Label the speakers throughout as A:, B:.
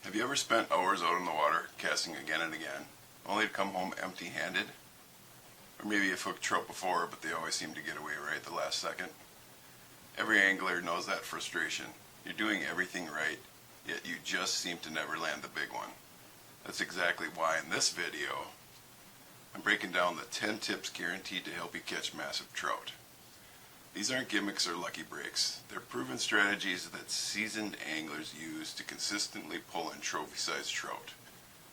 A: Have you ever spent hours out in the water casting again and again, only to come home empty-handed? Or maybe you've hooked trout before, but they always seem to get away right at the last second. Every angler knows that frustration. You're doing everything right, yet you just seem to never land the big one. That's exactly why in this video, I'm breaking down the 10 tips guaranteed to help you catch massive trout. These aren't gimmicks or lucky breaks. They're proven strategies that seasoned anglers use to consistently pull in trophy-sized trout.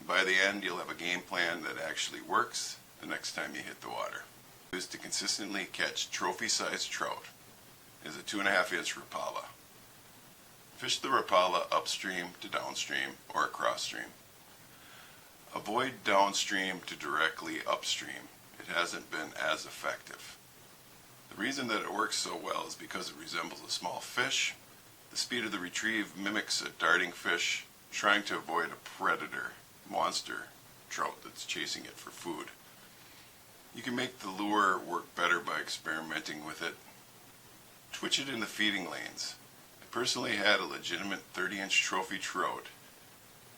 A: By the end, you'll have a game plan that actually works the next time you hit the water. Used to consistently catch trophy-sized trout is a 2.5-inch Rapala. Fish the Rapala upstream to downstream or across stream. Avoid downstream to directly upstream. It hasn't been as effective. The reason that it works so well is because it resembles a small fish. The speed of the retrieve mimics a darting fish trying to avoid a predator, monster trout that's chasing it for food. You can make the lure work better by experimenting with it. Twitch it in the feeding lanes. I personally had a legitimate 30-inch trophy trout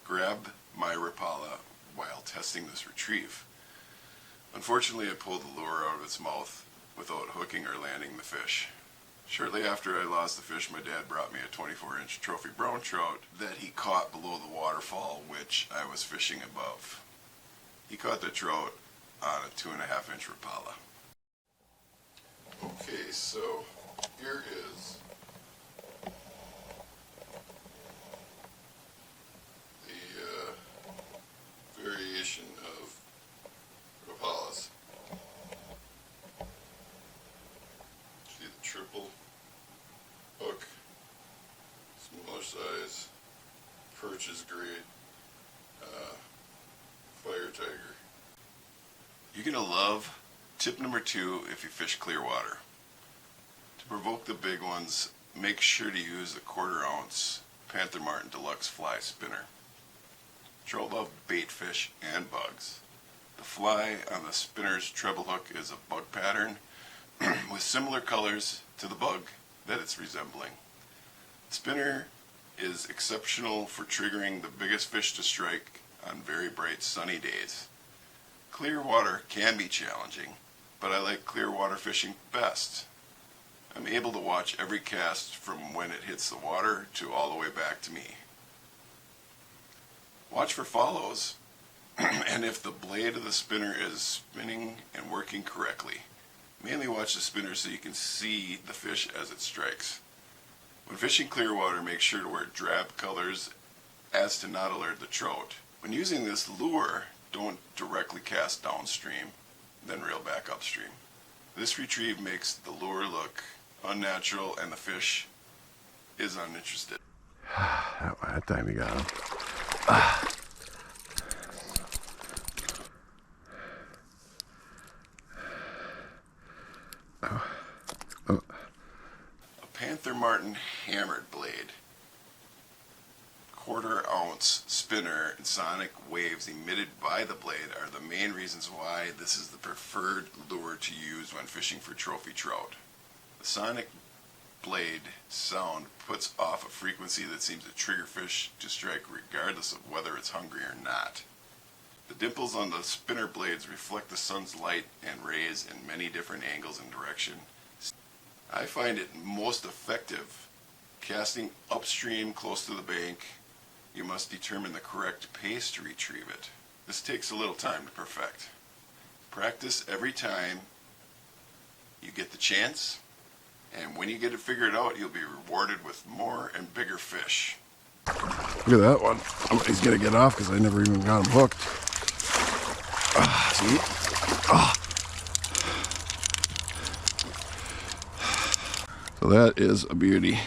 A: grab my Rapala while testing this retrieve. Unfortunately, I pulled the lure out of its mouth without hooking or landing the fish. Shortly after I lost the fish, my dad brought me a 24-inch trophy brown trout that he caught below the waterfall which I was fishing above. He caught the trout on a 2.5-inch Rapala. Okay, so here is the variation of Rapalas. See the triple hook, smaller size, perch is great, fire tiger. You're going to love tip number 2 if you fish clear water. To provoke the big ones, make sure to use a 1/4 ounce Panther Martin Deluxe fly spinner. Trout love bait fish and bugs. The fly on the spinner's treble hook is a bug pattern with similar colors to the bug that it's resembling. The spinner is exceptional for triggering the biggest fish to strike on very bright sunny days. Clear water can be challenging, but I like clear water fishing best. I'm able to watch every cast from when it hits the water to all the way back to me. Watch for follows, and if the blade of the spinner is spinning and working correctly. Mainly watch the spinner so you can see the fish as it strikes. When fishing clear water, make sure to wear drab colors as to not alert the trout. When using this lure, don't directly cast downstream, then reel back upstream. This retrieve makes the lure look unnatural and the fish is uninterested.
B: That time you got him.
A: A Panther Martin hammered blade, 1/4 ounce spinner, and sonic waves emitted by the blade are the main reasons why this is the preferred lure to use when fishing for trophy trout. The sonic blade sound puts off a frequency that seems to trigger fish to strike regardless of whether it's hungry or not. The dimples on the spinner blades reflect the sun's light and rays in many different angles and directions. I find it most effective casting upstream close to the bank. You must determine the correct pace to retrieve it. This takes a little time to perfect. Practice every time you get the chance, and when you get it figured out, you'll be rewarded with more and bigger fish.
B: Look at that one. He's gonna get off because I never even got him hooked. See? So that is a beauty.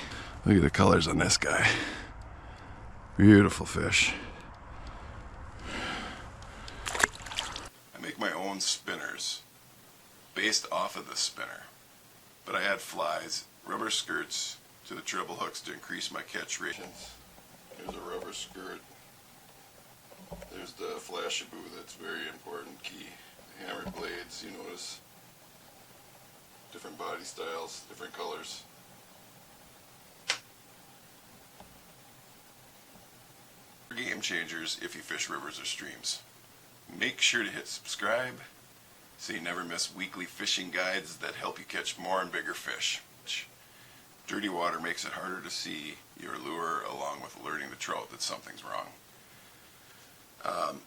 B: Look at the colors on this guy. Beautiful fish.
A: I make my own spinners based off of the spinner, but I add flies, rubber skirts to the treble hooks to increase my catch rate. Here's a rubber skirt. There's the flashaboo, that's very important, key. The hammered blades, you notice different body styles, different colors. game changers if you fish rivers or streams. Make sure to hit subscribe so you never miss weekly fishing guides that help you catch more and bigger fish. Dirty water makes it harder to see your lure, along with alerting the trout that something's wrong.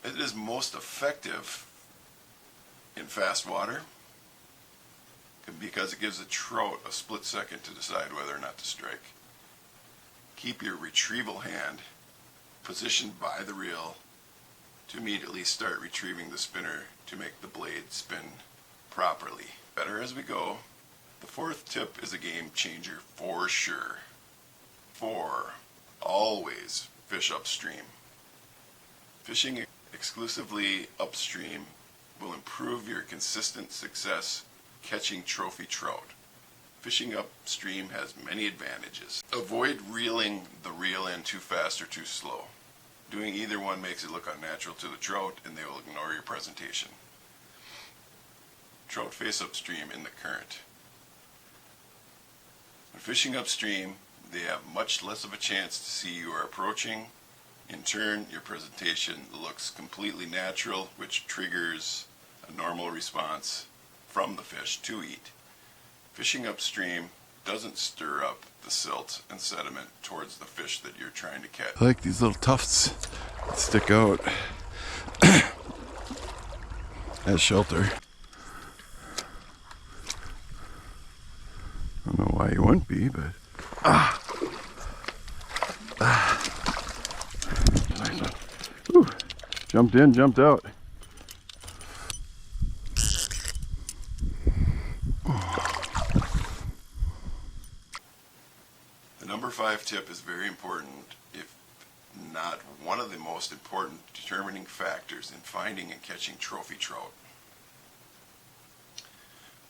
A: It is most effective in fast water because it gives the trout a split second to decide whether or not to strike. Keep your retrieval hand positioned by the reel to immediately start retrieving the spinner to make the blade spin properly. Better as we go. The fourth tip is a game changer for sure. 4. Always fish upstream. Fishing exclusively upstream will improve your consistent success catching trophy trout. Fishing upstream has many advantages. Avoid reeling the reel in too fast or too slow. Doing either one makes it look unnatural to the trout and they will ignore your presentation. Trout face upstream in the current. When fishing upstream, they have much less of a chance to see you are approaching. In turn, your presentation looks completely natural, which triggers a normal response from the fish to eat. Fishing upstream doesn't stir up the silt and sediment towards the fish that you're trying to catch.
B: I like these little tufts that stick out as shelter. I don't know why you wouldn't be, but nice one. Whew. Jumped in, jumped out.
A: The number 5 tip is very important, if not one of the most important determining factors in finding and catching trophy trout.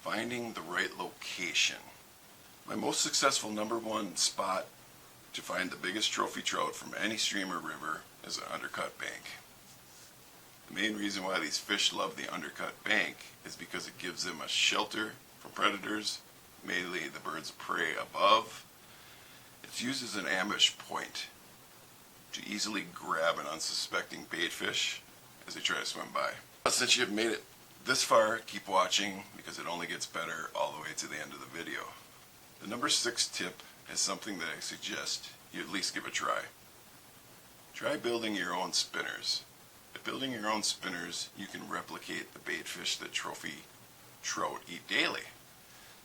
A: Finding the right location. My most successful number 1 spot to find the biggest trophy trout from any stream or river is an undercut bank. The main reason why these fish love the undercut bank is because it gives them a shelter from predators, mainly the birds of prey above. It's used as an ambush point to easily grab an unsuspecting bait fish as they try to swim by. Since you have made it this far, keep watching because it only gets better all the way to the end of the video. The number 6 tip is something that I suggest you at least give a try. Try building your own spinners. By building your own spinners, you can replicate the bait fish that trophy trout eat daily.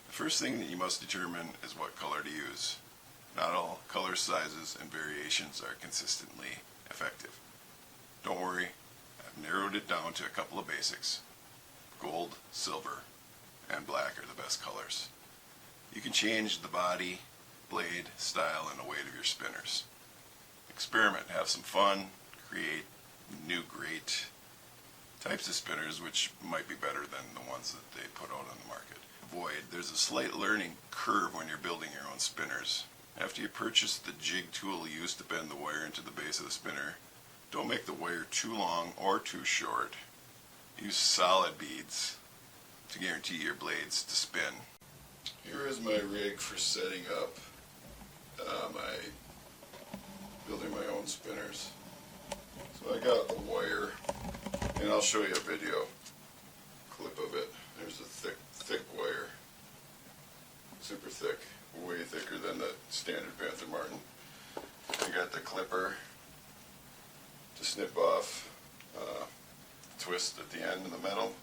A: The first thing that you must determine is what color to use. Not all color sizes and variations are consistently effective. Don't worry, I've narrowed it down to a couple of basics. Gold, silver, and black are the best colors. You can change the body, blade, style, and the weight of your spinners. Experiment, have some fun, create new great types of spinners which might be better than the ones that they put out on the market. There's a slight learning curve when you're building your own spinners. After you purchase the jig tool used to bend the wire into the base of the spinner, don't make the wire too long or too short. Use solid beads to guarantee your blades to spin. Here is my rig for setting up building my own spinners. So I got the wire, and I'll show you a video clip of it. There's a thick wire, super thick, way thicker than the standard Panther Martin. I got the clipper to snip off, twist at the end in the metal.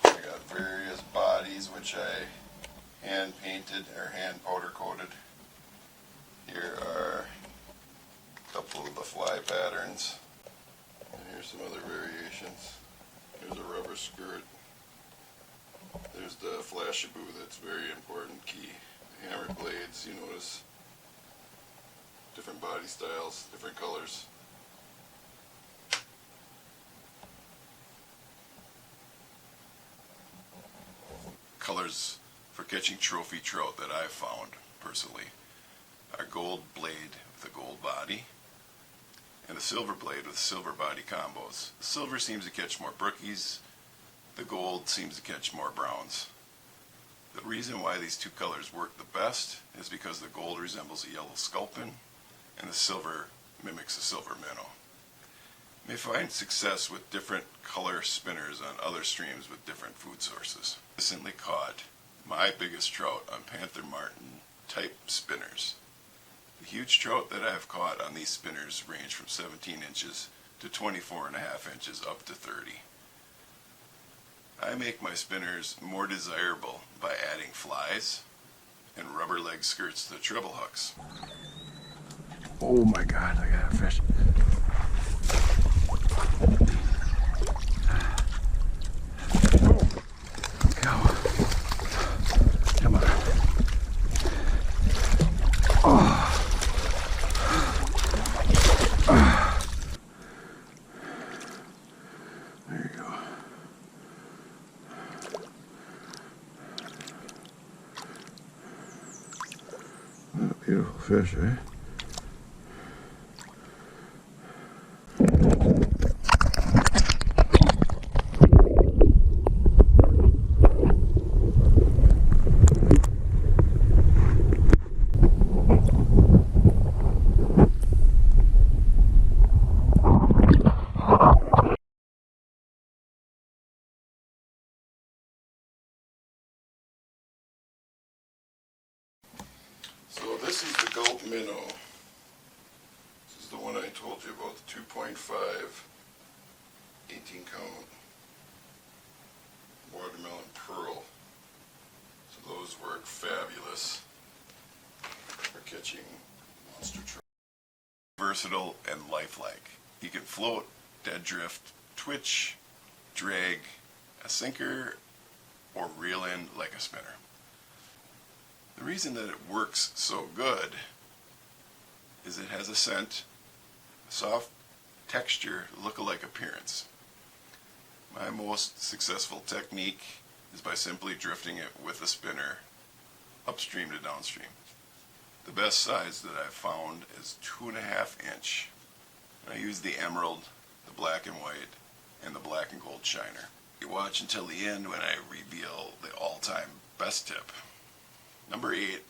A: I got various bodies which I hand painted or hand powder coated. Here are a couple of the fly patterns. And here's some other variations. There's a rubber skirt. There's the flashaboo, that's very important, key. Hammered blades, you notice different body styles, different colors. Colors for catching trophy trout that I've found personally are gold blade with a gold body and a silver blade with silver body combos. The silver seems to catch more brookies, the gold seems to catch more browns. The reason why these two colors work the best is because the gold resembles a yellow sculpin and the silver mimics a silver minnow. You may find success with different color spinners on other streams with different food sources. Recently caught my biggest trout on Panther Martin type spinners. The huge trout that I have caught on these spinners range from 17 inches to 24.5 inches up to 30. I make my spinners more desirable by adding flies and rubber leg skirts to the treble hooks.
B: Oh my God, I got a fish. Go. Come on. Oh. There you go. What a beautiful fish, eh?
A: So this is the Gulp Minnow. This is the one I told you about, the 2.5 18 count watermelon pearl. So those work fabulous for catching monster trout. Versatile and lifelike. He can float, dead drift, twitch, drag, a sinker, or reel in like a spinner. The reason that it works so good is it has a scent, a soft texture, look-alike appearance. My most successful technique is by simply drifting it with a spinner upstream to downstream. The best size that I've found is 2.5 inch. I use the emerald, the black and white, and the black and gold shiner. You watch until the end when I reveal the all-time best tip. Number 8,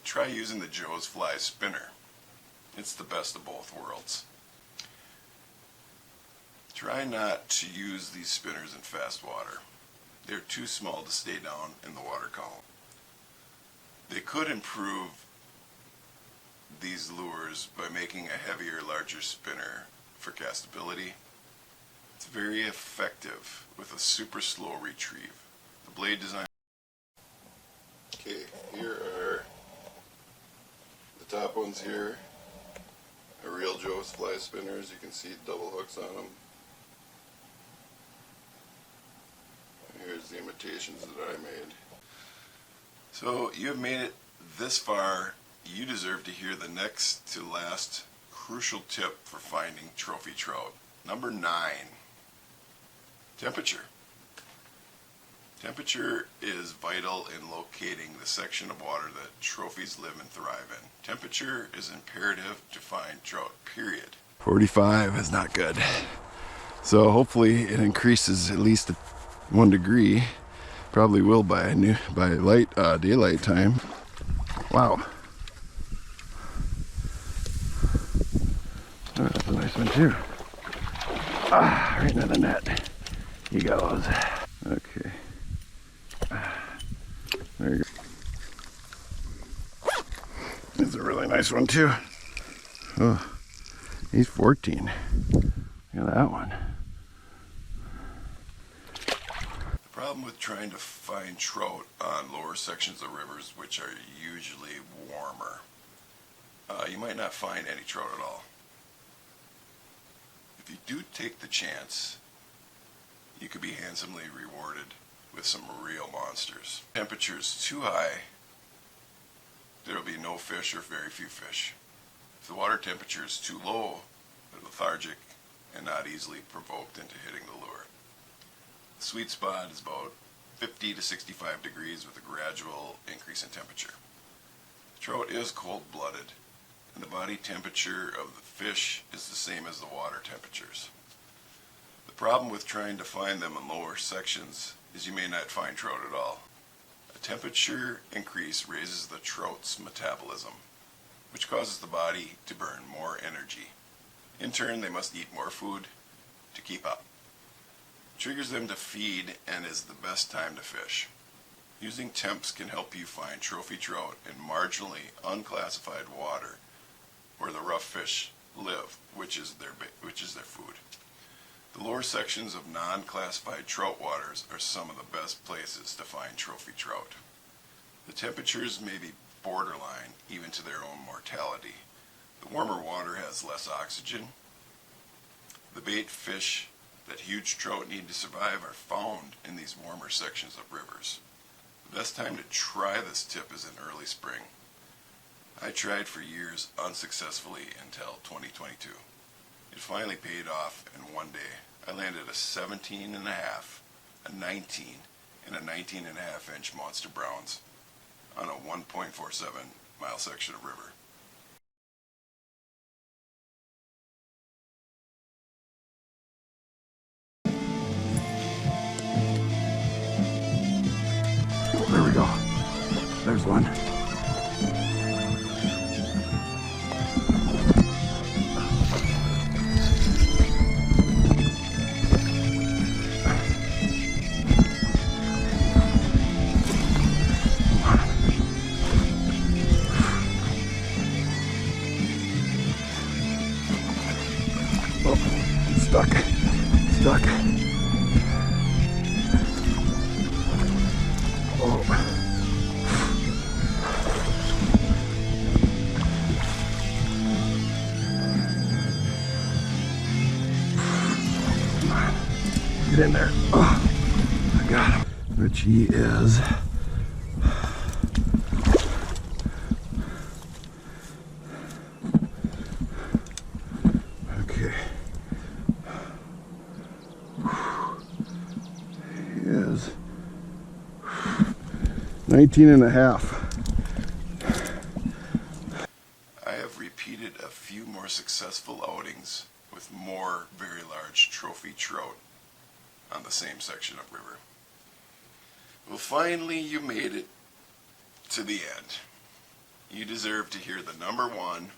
A: try using the Joe's Fly spinner. It's the best of both worlds. Try not to use these spinners in fast water. They're too small to stay down in the water column. They could improve these lures by making a heavier, larger spinner for castability. It's very effective with a super slow retrieve. The blade design. Okay, here are the top ones here. A real Joe's Fly spinners. You can see double hooks on them. And here's the imitations that I made. So you have made it this far. You deserve to hear the next to last crucial tip for finding trophy trout. Number 9, temperature. Temperature is vital in locating the section of water that trophies live and thrive in. Temperature is imperative to find trout, period.
B: 45 is not good. So hopefully it increases at least 1 degree. Probably will by daylight time. Wow. Oh, that's a nice one too. Ah, right into the net. He goes. Okay. There you go. This is a really nice one too. Oh, he's 14. Look at that one.
A: The problem with trying to find trout on lower sections of rivers, which are usually warmer, you might not find any trout at all. If you do take the chance, you could be handsomely rewarded with some real monsters. Temperature is too high, there will be no fish or very few fish. If the water temperature is too low, they're lethargic and not easily provoked into hitting the lure. The sweet spot is about 50 to 65 degrees with a gradual increase in temperature. The trout is cold-blooded, and the body temperature of the fish is the same as the water temperatures. The problem with trying to find them in lower sections is you may not find trout at all. A temperature increase raises the trout's metabolism, which causes the body to burn more energy. In turn, they must eat more food, to keep up. Triggers them to feed and is the best time to fish. Using temps can help you find trophy trout in marginally unclassified water where the rough fish live, which is their food. The lower sections of non-classified trout waters are some of the best places to find trophy trout. The temperatures may be borderline even to their own mortality. The warmer water has less oxygen. The bait fish that huge trout need to survive are found in these warmer sections of rivers. The best time to try this tip is in early spring. I tried for years unsuccessfully until 2022. It finally paid off in one day. I landed a 17 and a half, a 19, and a 19 and a half inch monster browns on a 1.47 mile section of river.
B: There we go. There's one. Oh, stuck. Get in there. Oh, I got him. Which he is. Okay. He is 19 and a half.
A: I have repeated a few more successful outings with more very large trophy trout on the same section of river. Well, finally you made it to the end. You deserve to hear the number one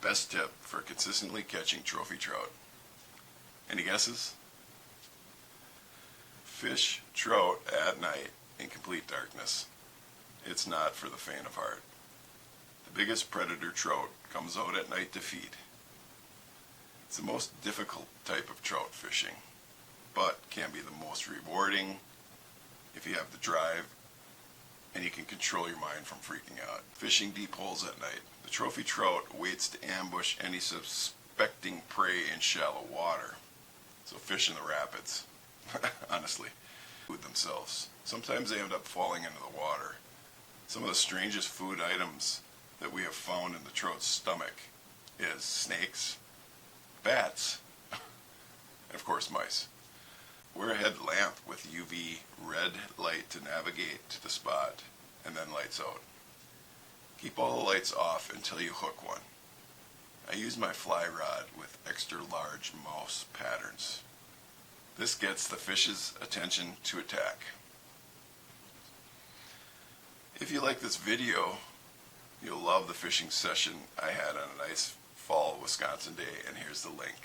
A: best tip for consistently catching trophy trout. Any guesses? Fish trout at night in complete darkness. It's not for the faint of heart. The biggest predator trout comes out at night to feed. It's the most difficult type of trout fishing, but can be the most rewarding if you have the drive and you can control your mind from freaking out. Fishing deep holes at night. The trophy trout waits to ambush any suspecting prey in shallow water. So fish in the rapids, honestly, with themselves. Sometimes they end up falling into the water. Some of the strangest food items that we have found in the trout's stomach is snakes, bats, and of course mice. Wear a headlamp with UV red light to navigate to the spot and then lights out. Keep all the lights off until you hook one. I use my fly rod with extra large mouse patterns. This gets the fish's attention to attack. If you like this video, you'll love the fishing session I had on a nice fall Wisconsin day, and here's the link.